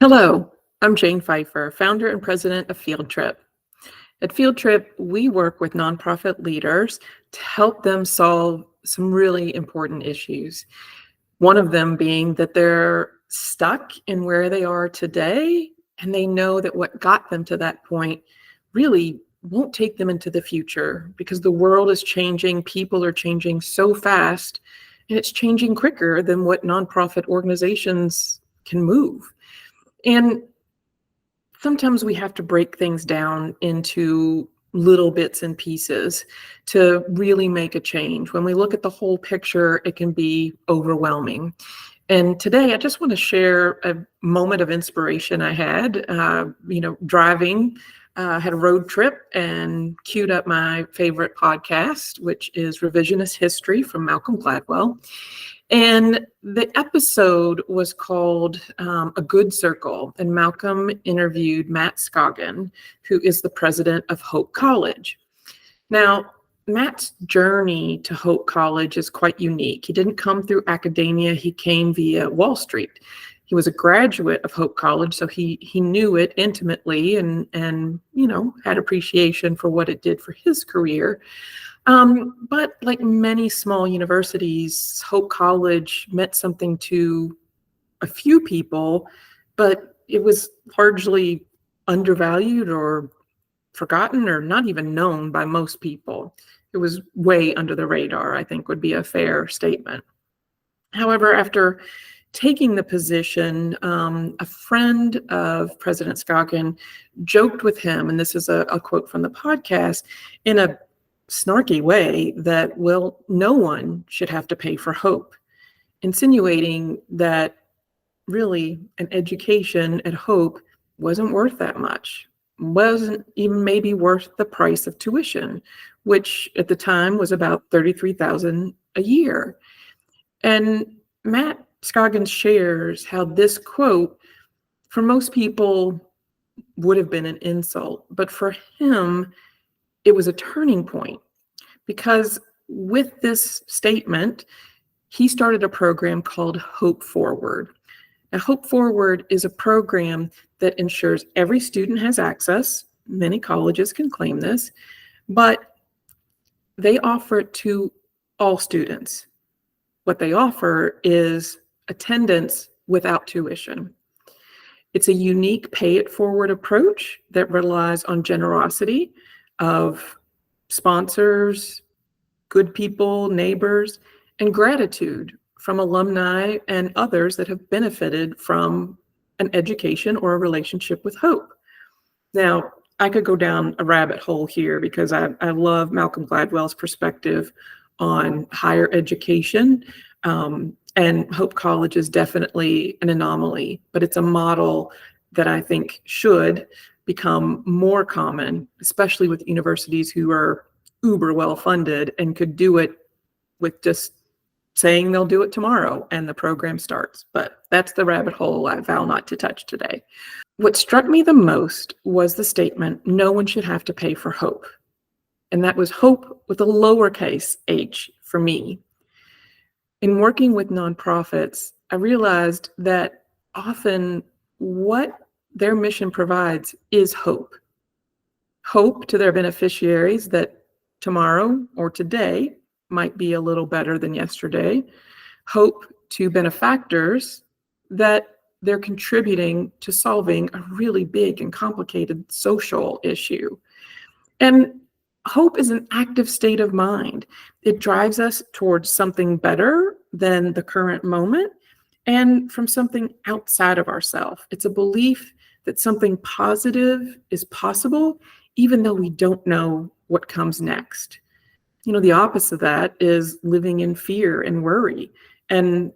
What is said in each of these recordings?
Hello, I'm Jane Pfeiffer, founder and president of Fieldtrip. At Fieldtrip, we work with nonprofit leaders to help them solve some really important issues. One of them being that they're stuck in where they are today, and they know that what got them to that point really won't take them into the future because the world is changing, people are changing so fast, and it's changing quicker than what nonprofit organizations can move. And sometimes we have to break things down into little bits and pieces to really make a change. When we look at the whole picture, it can be overwhelming. And today, I just want to share a moment of inspiration I had. Driving, had a road trip and queued up my favorite podcast, which is Revisionist History from Malcolm Gladwell. And the episode was called A Good Circle, and Malcolm interviewed Matt Scoggin, who is the president of Hope College. Now, Matt's journey to Hope College is quite unique. He didn't come through academia, he came via Wall Street. He was a graduate of Hope College, so he knew it intimately and had appreciation for what it did for his career. But like many small universities, Hope College meant something to a few people, but it was largely undervalued or forgotten or not even known by most people. It was way under the radar, I think would be a fair statement. However, after taking the position, a friend of President Scoggin joked with him, and this is a quote from the podcast, in a snarky way that, well, no one should have to pay for hope, insinuating that really an education at Hope wasn't worth that much, wasn't even maybe worth the price of tuition, which at the time was about $33,000 a year. And Matt Scoggins shares how this quote, for most people, would have been an insult, but for him, it was a turning point because with this statement, he started a program called Hope Forward. Now, Hope Forward is a program that ensures every student has access. Many colleges can claim this, but they offer it to all students. What they offer is attendance without tuition. It's a unique pay it forward approach that relies on generosity of sponsors, good people, neighbors, and gratitude from alumni and others that have benefited from an education or a relationship with Hope. Now, I could go down a rabbit hole here because I love Malcolm Gladwell's perspective on higher education. And Hope College is definitely an anomaly, but it's a model that I think should become more common, especially with universities who are uber well funded and could do it with just saying they'll do it tomorrow and the program starts. But that's the rabbit hole I vow not to touch today. What struck me the most was the statement, no one should have to pay for hope. And that was hope with a lowercase h for me. In working with nonprofits, I realized that often what their mission provides is hope. Hope to their beneficiaries that tomorrow or today might be a little better than yesterday. Hope to benefactors that they're contributing to solving a really big and complicated social issue. And hope is an active state of mind. It drives us towards something better than the current moment and from something outside of ourselves. It's a belief that something positive is possible, even though we don't know what comes next. The opposite of that is living in fear and worry. And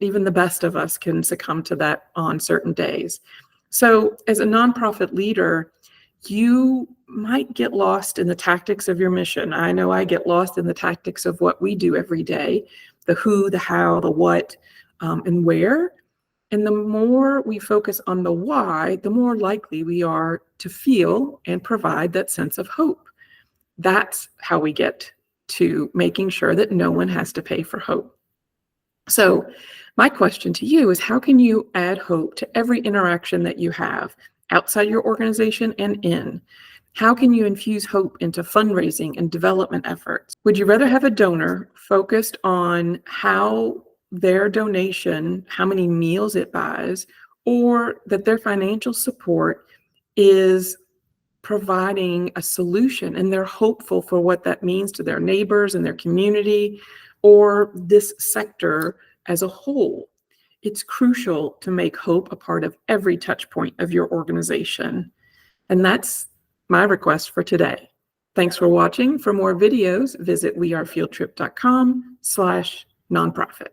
even the best of us can succumb to that on certain days. So as a nonprofit leader, you might get lost in the tactics of your mission. I know I get lost in the tactics of what we do every day, the who, the how, the what, and where. And the more we focus on the why, the more likely we are to feel and provide that sense of hope. That's how we get to making sure that no one has to pay for hope. So my question to you is, how can you add hope to every interaction that you have outside your organization and in? How can you infuse hope into fundraising and development efforts? Would you rather have a donor focused on how their donation, how many meals it buys, or that their financial support is providing a solution and they're hopeful for what that means to their neighbors and their community or this sector as a whole? It's crucial to make hope a part of every touch point of your organization. And that's my request for today. Thanks for watching. For more videos, visit wearefieldtrip.com/nonprofit.